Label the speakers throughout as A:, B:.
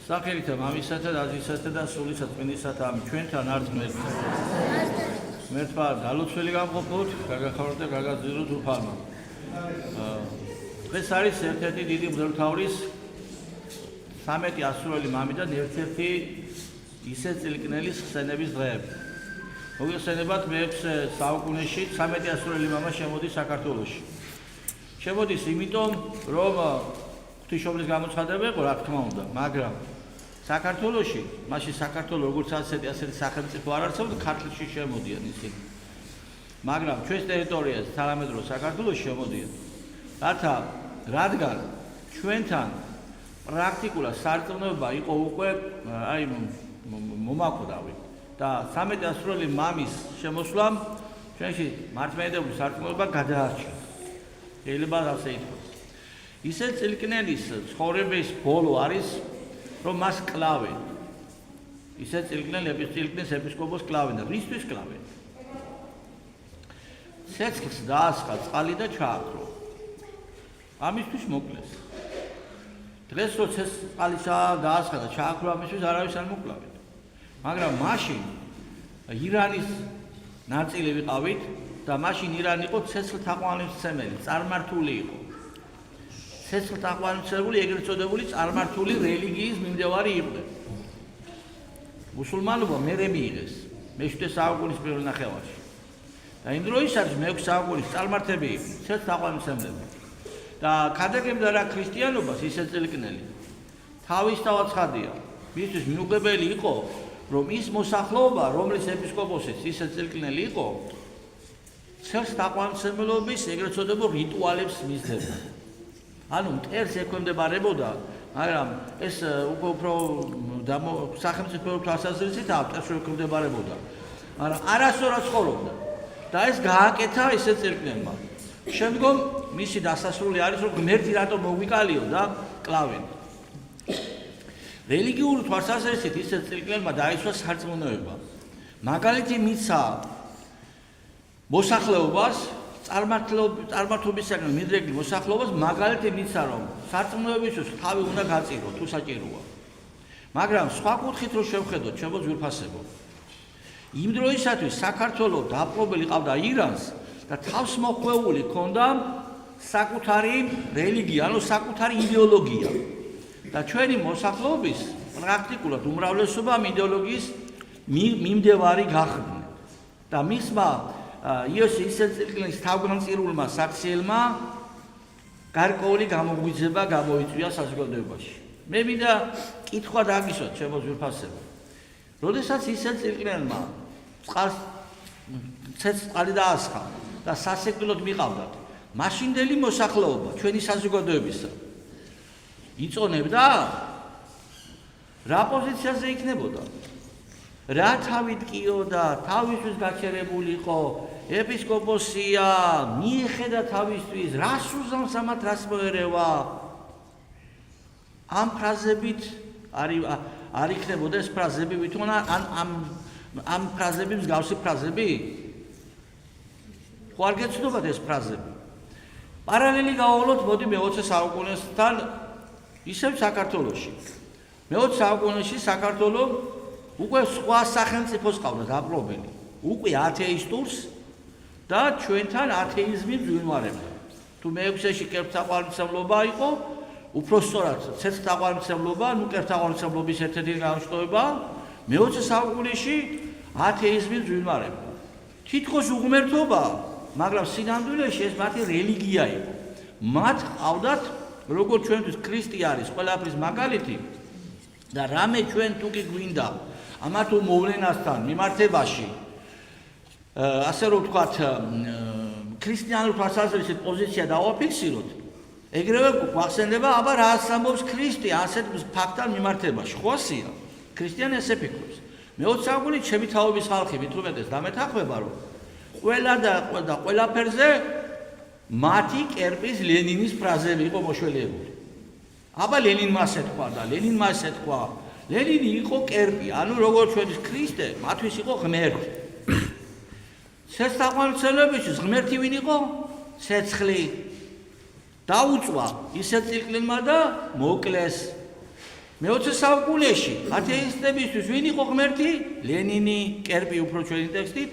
A: Sakelită, mamisată, dazisată, da sulisă, spindisată, am ჩვენთან არც მერტ. მერტმა გალოცველი გამყოფოთ, გაგახავრდე, გაგაზირო თურფალმა. დღეს არის ერთ-ერთი დიდი მღვდელმთავრის 13 ასურველი მამიდან ერთ-ერთი ისე წილკნელი ხსენების დღეები. მოგეხსენებათ მე-6 საუკუნეში 13 ასურველი მამა შემოდის საქართველოში. შემოდის იმიტომ, რომ ღვთისმშობლის გამოცხადება იყო, რა თქმა უნდა, მაგრამ საქართველოში, მაშინ საქართველოს როგორც ასეთი სახელმწიფო არ არსებობდა, ქართლში შემოდიან ისინი. მაგრამ ჩვენს ტერიტორიაზე, თანამედროვე საქართველოში შემოდიან. რადგან ჩვენთან პრაქტიკულად სარწმუნოება იყო უკვე მომაკვდავი და 13 ასურველი მამის შემოსვლამ ჩვენში მართლმადიდებლური სარწმუნოება გადაარჩა. შეიძლება ასე ითქვას. ისე წილკნელის ცხოვრების ბოლო არის, რომ მას კლავენ. ისე წილკნეს ეპისკოპოსს კლავენ და რისთვის კლავენ? ცეცხლს დაასხა წყალი და ჩააქრო. ამისთვის მოკლეს. დღეს რო წყალი დაასხა და ჩააქრო ამისთვის არავის არ მოკლავენ. მაგრამ მაშინ ირანის ნაწილი ვიყავით და მაშინ ირანი იყო ცეცხლთაყვანისმცემელი, წარმართული იყო. ცეცხლთაყვანისმცემელი ეგრეთ წოდებული წარმართული რელიგიის მიმდევარი იყო. მუსულმანობა მერე მიიღეს, მე-7 საუკუნის პირველ ნახევარში. და იმ დროისაც მე-6 საუკუნის წარმართები იყო, ცეცხლთაყვანისმცემლები. და ქადაგებდა რა ქრისტიანობას ისე წილკნელი. თავისთავად ცხადია, მისთვის მიუღებელი იყო, რომ ის მოსახლეობა, რომლის ეპისკოპოსიც ისე წილკნელი იყო, ცეცხლთაყვანისმცემლობის ეგრეთ წოდებულ რიტუალებს მისდევდა. ანუ მტერს ექვემდებარებოდა, მაგრამ ეს უფრო სახელმწიფო თვალსაზრისით მტერს ექვემდებარებოდა. მაგრამ არასდროს ცხოვრობდა და ეს გააკეთა ისე წილკნელმა. შემდგომ მისი დასასრული არის, რომ ღმერთი რატომ მოგვიკალიო და კლავენ. რელიგიური თვალსაზრისით ისე წილკნელმა დაისვა სარწმუნოება. მაგალითი მიცა მოსახლეობას წარმართობისაგან მიდრეკილ მოსახლეობას მაგალითი მიცა, რომ სარწმუნოებისთვის თავი უნდა გაწირო, თუ საჭიროა. მაგრამ სხვა კუთხით რო შევხედოთ, ჩემო ძვირფასებო, იმ დროისათვის საქართველოს დაპყრობილი ყავდა ირანს და თავს მოხვეული ჰქონდა საკუთარი რელიგია, ანუ საკუთარი იდეოლოგია. და ჩვენი მოსახლეობის პრაქტიკულად უმრავლესობა ამ იდეოლოგიის მიმდევარი გახდნენ. და მისმა იოსი ისე წილკნელის თავგანწირულმა საქციელმა გარკვეული გამოგვიძება გამოიწვია საზოგადოებაში. მე მინდა კითხვა დაგისვათ, ჩემო ძვირფასებო. როდესაც ისე წილკნელმა წყალი დაასხა და სასიკვდილოდ მიყავდათ, მაშინდელი მოსახლეობა ჩვენი საზოგადოებისა იწონებდა, რა პოზიციაზე იქნებოდა? რა თავით კიოდა, თავისთვის გაჩერებული იყო, ეპისკოპოსია, მიეხედა თავისთვის, რას უზამს ამათ, რას მოერევა? ამ ფრაზებით არ იქნებოდა ეს ფრაზები, ვითომ ამ ფრაზები მსგავსი ფრაზები? ხო არ გეცნობათ ეს ფრაზები? პარალელი გავავლოთ, მოდი მე-20 საუკუნესთან ისევ საქართველოში. მე-20 საუკუნეში საქართველო უკვე სხვა სახელმწიფოს ყავდა დაპყრობილი, უკვე ათეისტურს და ჩვენთან ათეიზმი ვიმარებდა. თუ მე-6-ში კერძთაყვანისმცემლობა იყო, უფრო სწორად ცეცხლთაყვანისმცემლობა, კერძთაყვანისმცემლობის ერთ-ერთი განშტოება, მე-20 საუკუნეში ათეიზმი ვიმარებდა. თითქოს უღმერთობა, მაგრამ სინამდვილეში ეს მათი რელიგია იყო. მათ ყავდათ, როგორც ჩვენთვის ქრისტე არის ყველაფრის მაგალითი და რამე ჩვენ თუ კი გვინდა ამათ მოვლენასთან მიმართებაში, ასე რომ ვთქვათ, ქრისტიანულ თვალსაზრისით პოზიცია დავაფიქსიროთ, ეგრევე გვახსენდება, აბა რა ამბობს ქრისტე ასეთ ფაქტთან მიმართებაში. ხო ასია? ქრისტიანი ესე ფიქრობს. მე-20 საუკუნით ჩემი თაობის ხალხი მით უმეტეს დამეთანხმება, რომ ყველა და ყველაფერზე მათი კერპის ლენინის ფრაზები იყო მოშველიებული. აბა ლენინმა ასე თქვა და ლენინმა ასე თქვა. ლენინი იყო კერპი, ანუ როგორც ჩვენი ქრისტე, მათთვის იყო ღმერთი. ცეცხლთაყვანისმცემლებისთვის ღმერთი ვინ იყო? ცეცხლი. დაუწვა ისე წილკნელმა და მოკლეს. მე-20 საუკუნეში ათეისტებისთვის ვინ იყო ღმერთი? ლენინი, კერპი უფრო ჩვენი ტექსტით.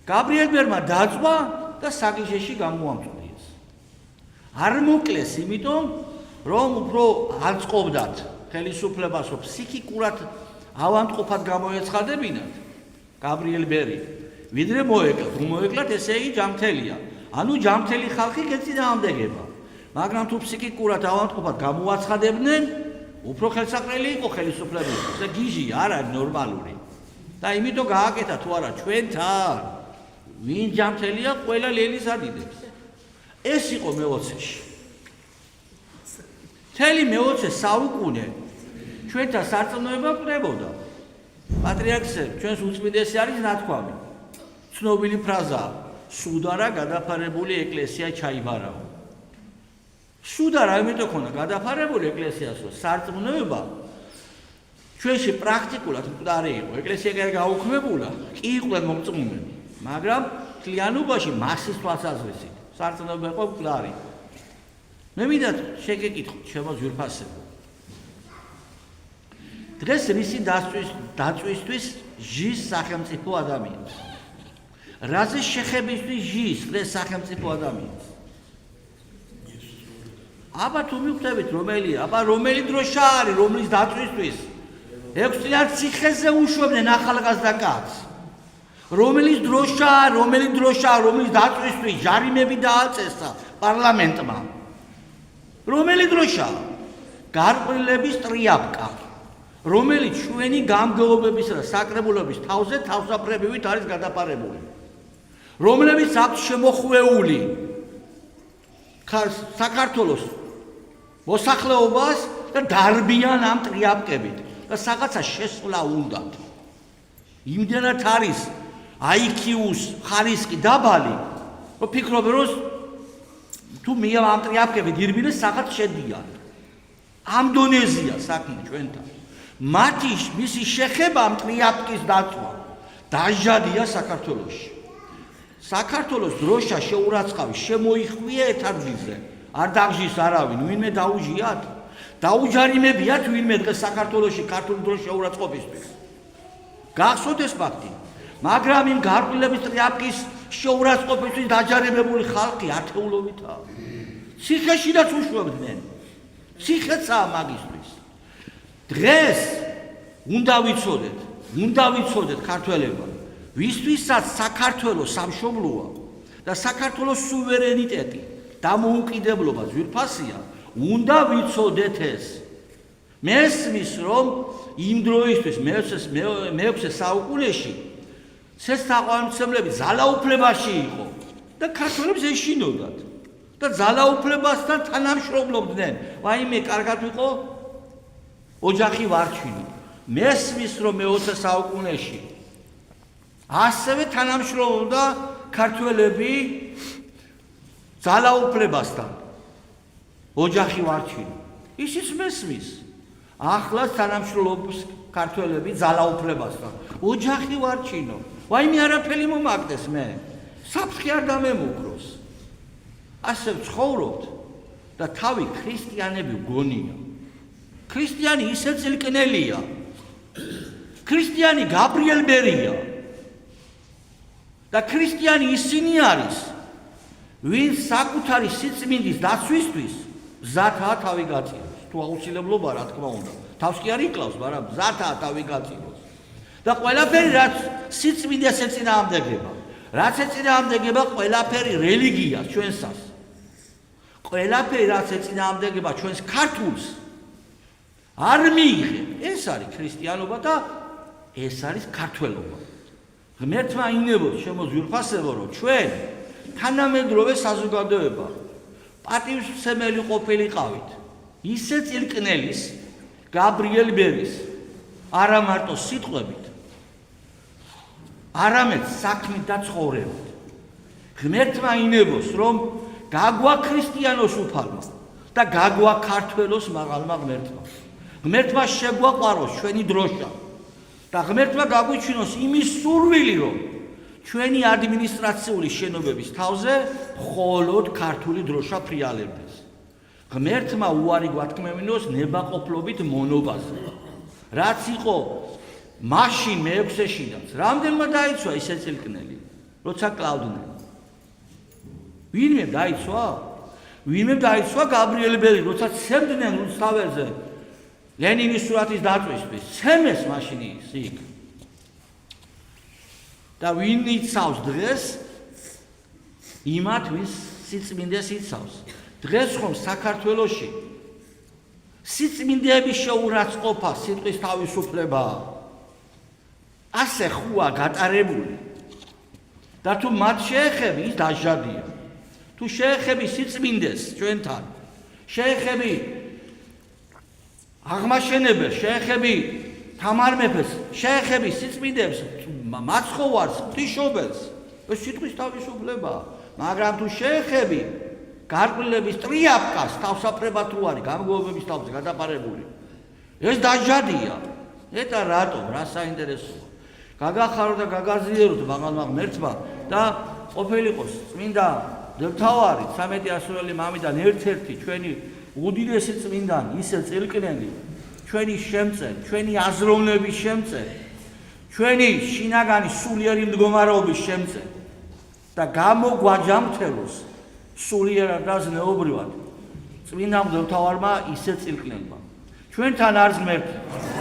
A: გაბრიელ ბერმა დაწვა და საგიჟეში გამოამწყვდიეს. არ მოკლეს, იმიტომ რომ უფრო არწყობდათ ხელისუფლებას, რომ ფსიქიკურად ავადმყოფად გამოეცხადებინათ გაბრიელ ბერი. ვიდრე მოეკლათ, რომ მოეკლათ, ესე იგი ჯამთელია. ანუ ჯამთელი ხალხი გეწინააღმდეგება. მაგრამ თუ ფსიქიკურად ავადმყოფად გამოაცხადებდნენ, უფრო ხელსაყრელი იყო ხელისუფლებისთვის. და გიჟი არ არის ნორმალური. და იმიტომ გააკეთა თუ არა ჩვენთან ვინ ჯამთელია, ყველა ლელის ადიდებს. ეს იყო მე-20-ში. მთელი მე-20 საუკუნე ჩვენთან სარწმუნოება კვრებოდა. პატრიარქზე ჩვენს უწმიდესი არის ნათქვამი. ცნობილი ფრაზაა: სუდარა გადაფარებული ეკლესია ჩაიბარაო. სუდარა იმიტომ ქონა გადაფარებული ეკლესიას, რომ სარწმუნოება ჩვენში პრაქტიკულად მკვდარი იყო. ეკლესია კი არ გაუქმებულა, კი იყვნენ მომწმუნენი, მაგრამ მთლიანობაში მასის თვალსაზრისით სარწმუნოება იყო მკვდარი. მე მინდა შეგეკითხოთ ჩემო ძვირფასებო. დღეს რისი დაწვისთვის ჟის სახელმწიფო ადამიანს? რაზე შეხებისთვის ჟის დღეს სახელმწიფო ადამიანს? აბა თუ მივხვდებით რომელია, აბა რომელი დროშა არის, რომლის დაწვისთვის? 6 წლიან ციხეზე უშვებდნენ ახალგაზრდა კაცს. რომლის დროშა, რომლის დაწვისთვის ჯარიმები დააწესა პარლამენტმა? რომელი დროშა? გარყვნილების ტრიაპკა, რომელიც ჩვენი გამგეობებისა და საკრებულობის თავზე თავსაფრებივით არის გადაფარებული. რომლებიც აქვს შემოხვეული საქართველოს მოსახლეობას და დარბიან ამ ტრიაპკებით და რაღაცა შესვლა უნდათ. იმდენად არის IQ-ს ხარისხი დაბალი, რომ ფიქრობენ, რომ თუ მე ამ ტრიაპკებით ირბინეს რაღაც შედიან. ამ დონეზია საქმე ჩვენთან. მისი შეხება ამ ტრიაპკის დაწვა დაჟადია საქართველოში. საქართველოს დროშა შეურაცხავი შემოიხვია ეთარგზიზე. არ დაგჟის არავინ, ვინმე დაუჟიათ? დაუჯარიმებიათ ვინმე დღეს საქართველოში ქართული დროშა შეურაცხყოფისთვის? გახსოვთ ეს ფაქტი? მაგრამ იმ გარყვნილების ტრიაპკის შეურაცხყოფისთვის დაჯარიმებული ხალხი ათეულობითაა. ციხეშიდაც უშვებდნენ. ციხეცაა მაგისთვის. დღეს უნდა ვიცოდეთ ქართველებმა, ვისთვისაც საქართველოს სამშობლოა და საქართველოს სუვერენიტეტი დამოუკიდებლობა ძვირფასია, უნდა ვიცოდეთ ეს. მესმის, რომ იმ დროისთვის მე-6 საუკუნეში ცეცხლთაყვანისმცემლები ძალაუფლებაში იყო და ქართველებს ეშინოდათ და ძალაუფლებასთან თანამშრომლობდნენ. ვაიმე, კარგად ვიყო ოჯახი ვარჩინო. მესმის, რომ მე-20 საუკუნეში ასევე თანამშრომლობდა ქართველები ძალაუფლებასთან ოჯახი ვარჩინო. ისიც მესმის. ახლაც თანამშრომლობს ქართველები ძალაუფლებასთან ოჯახი ვარჩინო. ვაიმე, არაფერი მომაკდეს მე. საფრთხე არ დამემუქროს. ასე ვცხოვრობთ და თავი ქრისტიანები გონია. ქრისტიანი ისე წილკნელია. ქრისტიანი გაბრიელ ბერია. და ქრისტიანი ისინი არის, ვინც საკუთარი სიწმინდის დაცვისთვის მზადაა თავი გაწიროს. თუ აუცილებლობა, რა თქმა უნდა. თავს კი არ იკლავს, მაგრამ მზადაა თავი გაწიროს. და ყველაფერი, რაც სიწმინდეს ეწინააღმდეგება, რაც ეწინააღმდეგება ყველაფერი რელიგიას ჩვენსას. ყველაფერი, რაც ეწინააღმდეგება ჩვენს ქართულს, არ მიიღე. ეს არის ქრისტიანობა და ეს არის ქართველობა. ღმერთმა ინებოს შემოძვირფასებო, რომ ჩვენ თანამედროვე საზოგადოება პატივსცემელი ყოფილიყავით ისე წილკნელის, გაბრიელ ბერის, არა მარტო სიტყვებით, არამედ საქმით და ცხოვრებით. ღმერთმა ინებოს, რომ გაგვა ქრისტიანოს უფალმა და გაგვა ქართველოს მაღალმა ღმერთმა. ღმერთმა შეგვაყვაროს ჩვენი დროშა და ღმერთმა გაგვიჩინოს იმის სურვილი, რომ ჩვენი ადმინისტრაციული შენობების თავზე მხოლოდ ქართული დროშა ფრიალებდეს. ღმერთმა უარი გვათქმევინოს ნებაყოფლობით მონობაზე. რაც იყო მაშინ მე-6-შიდანაც, რამდენმა დაიცვა ისე წილკნელი, როცა კლავდნენ. ვინმე დაიცვა? ვინმე დაიცვა გაბრიელ ბელი, როცა ცემდნენ რუსთაველზე ლენინის სურათის დაწვისთვის, ცემეს მაშინ იქ. და ვინ იცავს დღეს იმათ, ვის სიწმინდეს იცავს. დღეს ხომ საქართველოში სიწმინდეების შეურაცხყოფა სიტყვის თავისუფლებაა. ასე ხუა გატარებული. და თუ მათ შეეხები, ის დაჟადია. თუ შეეხები სიწმინდეს ჩვენთან, შეეხები აღმაშენებელს, შეეხები თამარ მეფეს, შეეხები სიწმინდებს, მაცხოვარს, ღვთისმშობელს, ეს სიტყვის თავისუფლებაა. მაგრამ თუ შეეხები გარკვეულების ტრიაპკას თავსაფრებად თუ არის გამგეობების თავზე გადაპარებული, ეს დაჟადია. ეტა რატომ, რა საინტერესოა. გაგახარო და გაგაზიაროთ მაღალმა ღმერთმა და ყოფილიყოს წმინდა მღვდელმთავარი 13 ასურელი მამიდან ერთ-ერთი ჩვენი უდიდესი წმინდანი, ისე წილკნელი, ჩვენი შემწე, ჩვენი აზროვნების შემწე, ჩვენი შინაგანი სულიერი მდგომარეობის შემწე და გამოგვაჯამრთელოს სულიერად და ზნეობრივად წმინდა მღვდელმთავარმა ისე წილკნელმა. ჩვენთან არის ღმერთი.